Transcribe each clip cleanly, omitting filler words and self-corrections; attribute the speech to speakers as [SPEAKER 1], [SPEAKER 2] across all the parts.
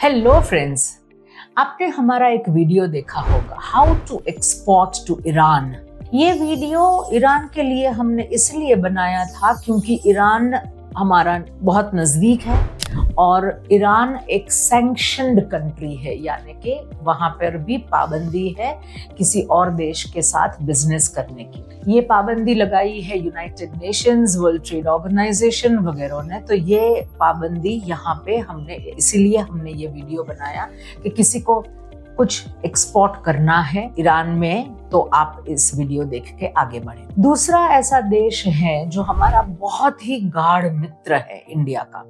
[SPEAKER 1] Hello friends, आपने हमारा एक वीडियो देखा होगा how to export to Iran. ये वीडियो ईरान के लिए हमने इसलिए बनाया था क्योंकि ईरान हमारा बहुत नज़दीक है और ईरान एक सैंक्शनड कंट्री है, यानी कि वहाँ पर भी पाबंदी है किसी और देश के साथ बिजनेस करने की। ये पाबंदी लगाई है United Nations, World Trade Organization वगैरह ने। तो ये पाबंदी यहाँ पे इसीलिए हमने ये वीडियो बनाया कि किसी को कुछ एक्सपोर्ट करना है ईरान में तो आप इस वीडियो देख के आगे बढ़े। दूसरा ऐसा देश है जो हमारा बहुत ही गाढ़ मित्र है इंडिया का,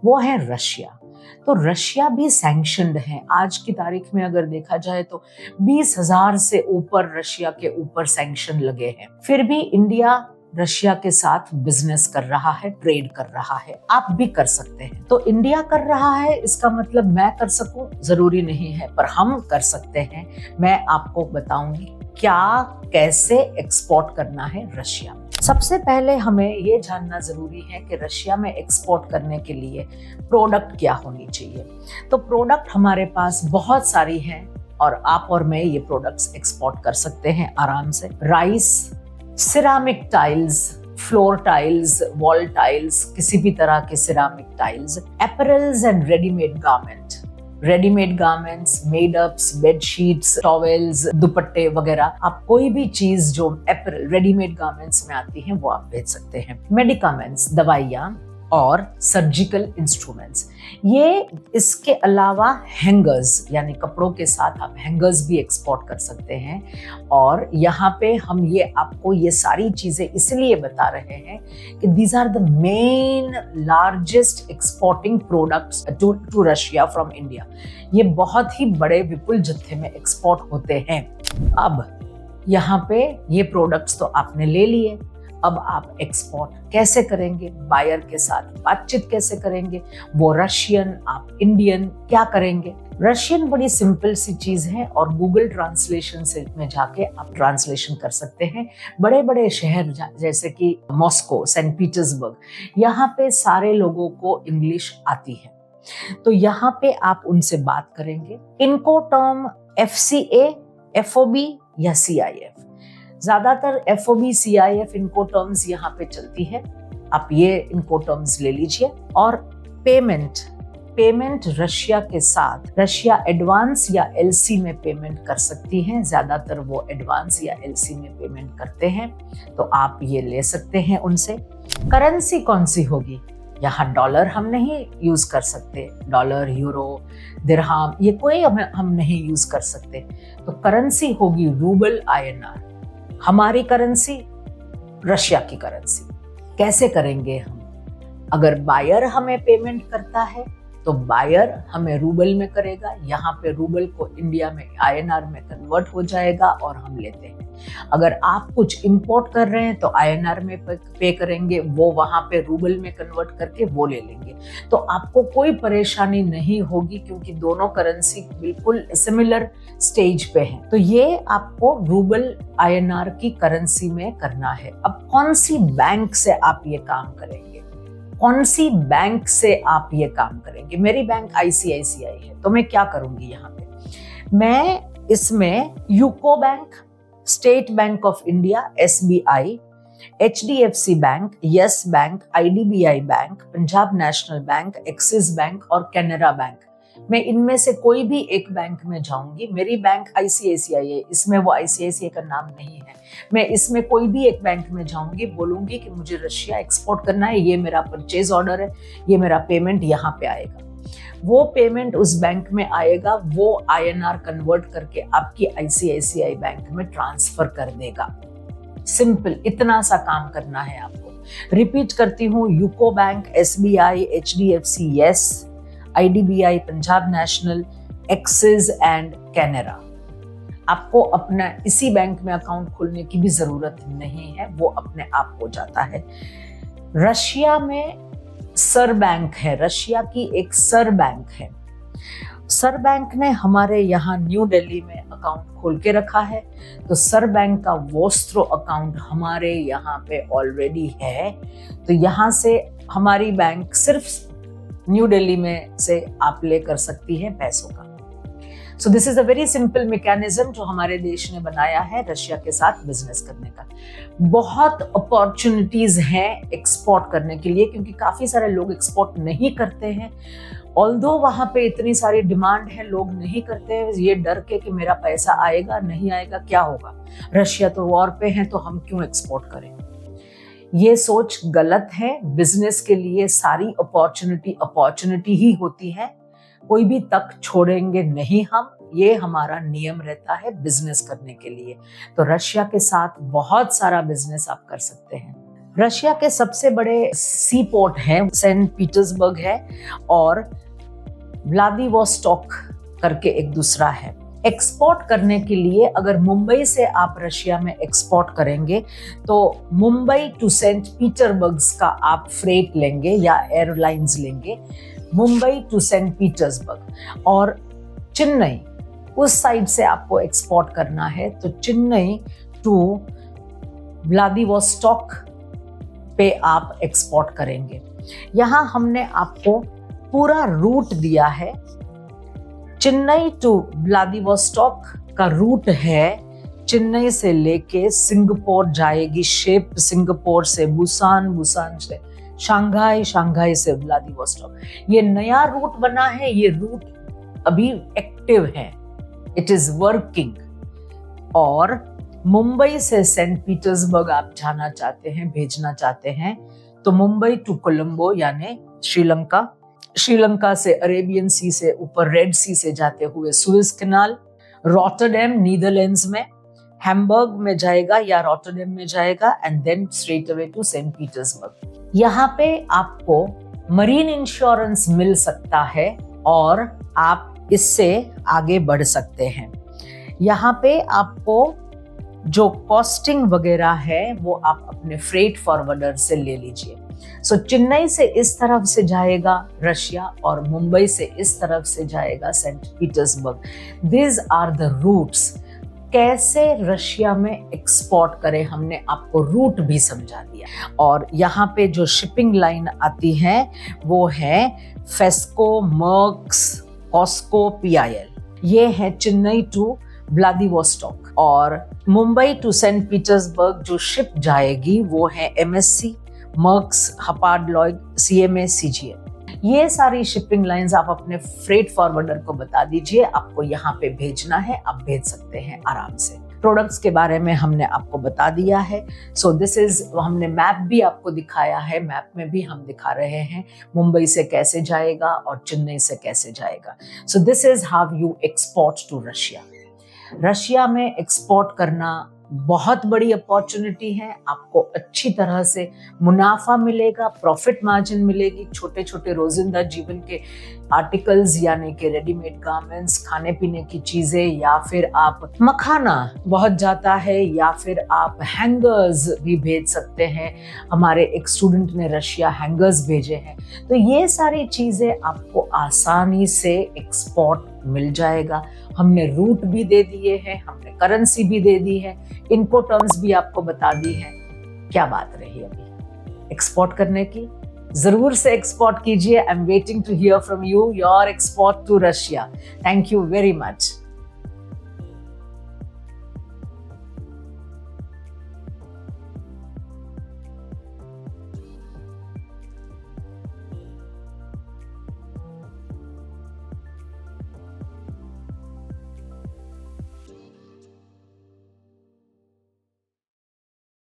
[SPEAKER 1] वो है रशिया। तो रशिया भी सैंक्शनड है। आज की तारीख में अगर देखा जाए तो 20,000 से ऊपर रशिया के ऊपर सैंक्शन लगे हैं। फिर भी इंडिया रशिया के साथ बिजनेस कर रहा है, ट्रेड कर रहा है। आप भी कर सकते हैं। तो इंडिया कर रहा है, इसका मतलब मैं कर सकूं जरूरी नहीं है, पर हम कर सकते हैं। मैं आपको बताऊंगी क्या कैसे एक्सपोर्ट करना है रशिया में। सबसे पहले हमें ये जानना जरूरी है कि रशिया में एक्सपोर्ट करने के लिए प्रोडक्ट क्या होनी चाहिए। तो प्रोडक्ट हमारे पास बहुत सारी हैं और आप और मैं ये प्रोडक्ट्स एक्सपोर्ट कर सकते हैं आराम से। Rice, ceramic tiles, floor tiles, wall tiles, किसी भी तरह के ceramic tiles, apparels and readymade garments, made-ups, bedsheets, towels, दुपट्टे वगैरह। आप कोई भी चीज जो अपैरल रेडीमेड गारमेंट्स में आती है वो आप भेज सकते हैं। मेडिकामेंट्स, दवाइयाँ और सर्जिकल इंस्ट्रूमेंट्स। ये इसके अलावा हैंगर्स, यानी कपड़ों के साथ आप हैंगर्स भी एक्सपोर्ट कर सकते हैं। और यहाँ पे हम आपको ये सारी चीजें इसलिए बता रहे हैं कि these are the main largest exporting products to Russia from India. ये बहुत ही बड़े विपुल जत्थे में एक्सपोर्ट होते हैं। अब यहाँ पे ये प्रोडक्ट्स तो आपने ले लिए, अब आप एक्सपोर्ट कैसे करेंगे, बायर के साथ बातचीत कैसे करेंगे, वो रशियन, आप इंडियन, क्या करेंगे। रशियन बड़ी सिंपल सी चीज है और गूगल ट्रांसलेशन से में जाके आप ट्रांसलेशन कर सकते हैं। बड़े बड़े शहर जैसे कि मॉस्को, सेंट पीटर्सबर्ग, यहाँ पे सारे लोगों को इंग्लिश आती है। तो यहाँ पे आप उनसे बात करेंगे। इनको टर्म FCA, FOB या CIF, ज्यादातर FOB CIF इनको टर्म्स यहाँ पे चलती है। आप ये इनको टर्म्स ले लीजिए। और पेमेंट रशिया के साथ, रशिया एडवांस या LC में पेमेंट कर सकती हैं। ज्यादातर वो एडवांस या LC में पेमेंट करते हैं, तो आप ये ले सकते हैं उनसे। करेंसी कौन सी होगी? यहाँ डॉलर हम नहीं यूज कर सकते, डॉलर, यूरो, दिरहाम, ये कोई हम नहीं यूज कर सकते। तो करेंसी होगी रूबल, INR। हमारी करेंसी, रशिया की करेंसी। कैसे करेंगे हम? अगर बायर हमें पेमेंट करता है तो बायर हमें रूबल में करेगा। यहाँ पे रूबल को इंडिया में INR में कन्वर्ट हो जाएगा और हम लेते हैं। अगर आप कुछ इंपोर्ट कर रहे हैं तो INR में पे करेंगे, वो वहाँ पे रूबल में कन्वर्ट करके वो ले लेंगे। तो आपको कोई परेशानी नहीं होगी क्योंकि दोनों करेंसी बिल्कुल सिमिलर स्टेज पे हैं। तो ये आपको रूबल INR की करेंसी में करना है। अब कौन सी बैंक से आप ये काम करेंगे, कौन सी बैंक से आप ये काम करेंगे? मेरी बैंक ICICI है, तो मैं क्या करूंगी यहाँ पे? मैं इसमें UCO bank, state bank of India SBI, HDFC bank, yes bank, IDBI bank, Punjab national bank, axis bank और कैनरा बैंक, मैं इनमें से कोई भी एक बैंक में जाऊंगी। मेरी बैंक ICICI है, इसमें वो ICICI का नाम नहीं है। मैं इसमें कोई भी एक बैंक में जाऊंगी, बोलूंगी कि मुझे रशिया एक्सपोर्ट करना है, ये मेरा परचेज ऑर्डर है, ये मेरा पेमेंट यहाँ पे आएगा। वो पेमेंट उस बैंक में आएगा, वो INR कन्वर्ट करके आपकी ICICI बैंक में ट्रांसफर कर देगा। सिंपल, इतना सा काम करना है आपको। रिपीट करती हूँ, UCO bank, SBI, HDFC, yes, IDBI, Punjab national, axis and Canara. आपको अपना इसी बैंक में अकाउंट खोलने की भी जरूरत नहीं है, वो अपने आप हो जाता है। रशिया में सर बैंक है, रशिया की एक सर बैंक है। सर बैंक ने हमारे यहाँ न्यू दिल्ली में अकाउंट खोल के रखा है, तो सर बैंक का वोस्त्रो अकाउंट हमारे यहाँ पे ऑलरेडी है। तो यहाँ से हमारी बैंक सिर्फ न्यू दिल्ली में से आप ले कर सकती हैं पैसों का। सो this is a very simple mechanism जो हमारे देश ने बनाया है रशिया के साथ बिजनेस करने का। बहुत अपॉर्चुनिटीज हैं एक्सपोर्ट करने के लिए, क्योंकि काफी सारे लोग एक्सपोर्ट नहीं करते हैं। ऑल्दो वहां पे इतनी सारी डिमांड है, लोग नहीं करते हैं ये डर के कि मेरा पैसा आएगा नहीं आएगा, क्या होगा, रशिया तो वॉर पे है तो हम क्यों एक्सपोर्ट करें। ये सोच गलत है। बिजनेस के लिए सारी अपॉर्चुनिटी ही होती है, कोई भी तक छोड़ेंगे नहीं हम, ये हमारा नियम रहता है बिजनेस करने के लिए। तो रशिया के साथ बहुत सारा बिजनेस आप कर सकते हैं। रशिया के सबसे बड़े सी पोर्ट है सेंट पीटर्सबर्ग है और व्लादिवोस्टॉक करके एक दूसरा है। एक्सपोर्ट करने के लिए अगर मुंबई से आप रशिया में एक्सपोर्ट करेंगे तो मुंबई टू सेंट पीटर्सबर्ग का आप फ्रेट लेंगे या एयरलाइंस लेंगे, मुंबई टू सेंट पीटर्सबर्ग। और चेन्नई उस साइड से आपको एक्सपोर्ट करना है तो चेन्नई टू व्लादिवोस्टॉक पे आप एक्सपोर्ट करेंगे। यहाँ हमने आपको पूरा रूट दिया है। चेन्नई टू व्लादिवोस्टॉक का रूट है, चेन्नई से लेके सिंगापुर जाएगी शिप, सिंगापुर से बुसान, बुसान से शंघाई, शंघाई से व्लादिवोस्टॉक। ये नया रूट बना है, ये रूट अभी एक्टिव है, इट इज वर्किंग। और मुंबई से सेंट पीटर्सबर्ग आप जाना चाहते हैं, भेजना चाहते हैं तो मुंबई टू कोलंबो यानी श्रीलंका, श्रीलंका से अरेबियन सी से ऊपर रेड सी से जाते हुए सुएज कैनाल, रॉटरडैम नीदरलैंड्स में, हैम्बर्ग में जाएगा या रॉटरडैम में जाएगा and then straight away to Saint Petersburg. यहाँ पे आपको मरीन इंश्योरेंस मिल सकता है और आप इससे आगे बढ़ सकते हैं। यहाँ पे आपको जो कॉस्टिंग वगैरह है वो आप अपने फ्रेट फॉरवर्डर से ले लीजिए। सो चेन्नई से इस तरफ से जाएगा रशिया और मुंबई से इस तरफ से जाएगा Saint Petersburg. These are the routes. कैसे रशिया में एक्सपोर्ट करें हमने आपको रूट भी समझा दिया। और यहाँ पे जो शिपिंग लाइन आती है वो है फेस्को, मर्क्स, कॉस्को, PIL। ये है चेन्नई टू व्लादिवोस्टॉक। और मुंबई टू सेंट पीटर्सबर्ग जो शिप जाएगी वो है MSC, Maersk, Hapag-Lloyd, CMA, CGM। ये सारी शिपिंग लाइंस आप अपने फ्रेट फॉरवर्डर को बता दीजिए आपको यहाँ पे भेजना है, आप भेज सकते हैं आराम से। प्रोडक्ट्स के बारे में हमने आपको बता दिया है। सो दिस इज, हमने मैप भी आपको दिखाया है, मैप में भी हम दिखा रहे हैं मुंबई से कैसे जाएगा और चेन्नई से कैसे जाएगा। So this is how you export to Russia. Russia में एक्सपोर्ट करना बहुत बड़ी अपॉर्चुनिटी है, आपको अच्छी तरह से मुनाफा मिलेगा, प्रॉफिट मार्जिन मिलेगी। छोटे छोटे रोजिंदा जीवन के आर्टिकल्स यानी कि रेडीमेड गारमेंट्स, खाने पीने की चीजें, या फिर आप मखाना बहुत जाता है, या फिर आप हैंगर्स भी भेज सकते हैं। हमारे एक स्टूडेंट ने रशिया हैंगर्स भेजे हैं। तो ये सारी चीजें आपको आसानी से एक्सपोर्ट मिल जाएगा। हमने रूट भी दे दिए हैं, हमने करेंसी भी दे दी है, इनको टर्म्स भी आपको बता दी है। क्या बात रही अभी एक्सपोर्ट करने की? जरूर से एक्सपोर्ट कीजिए। I am waiting to hear from you your export to Russia. Thank you very much.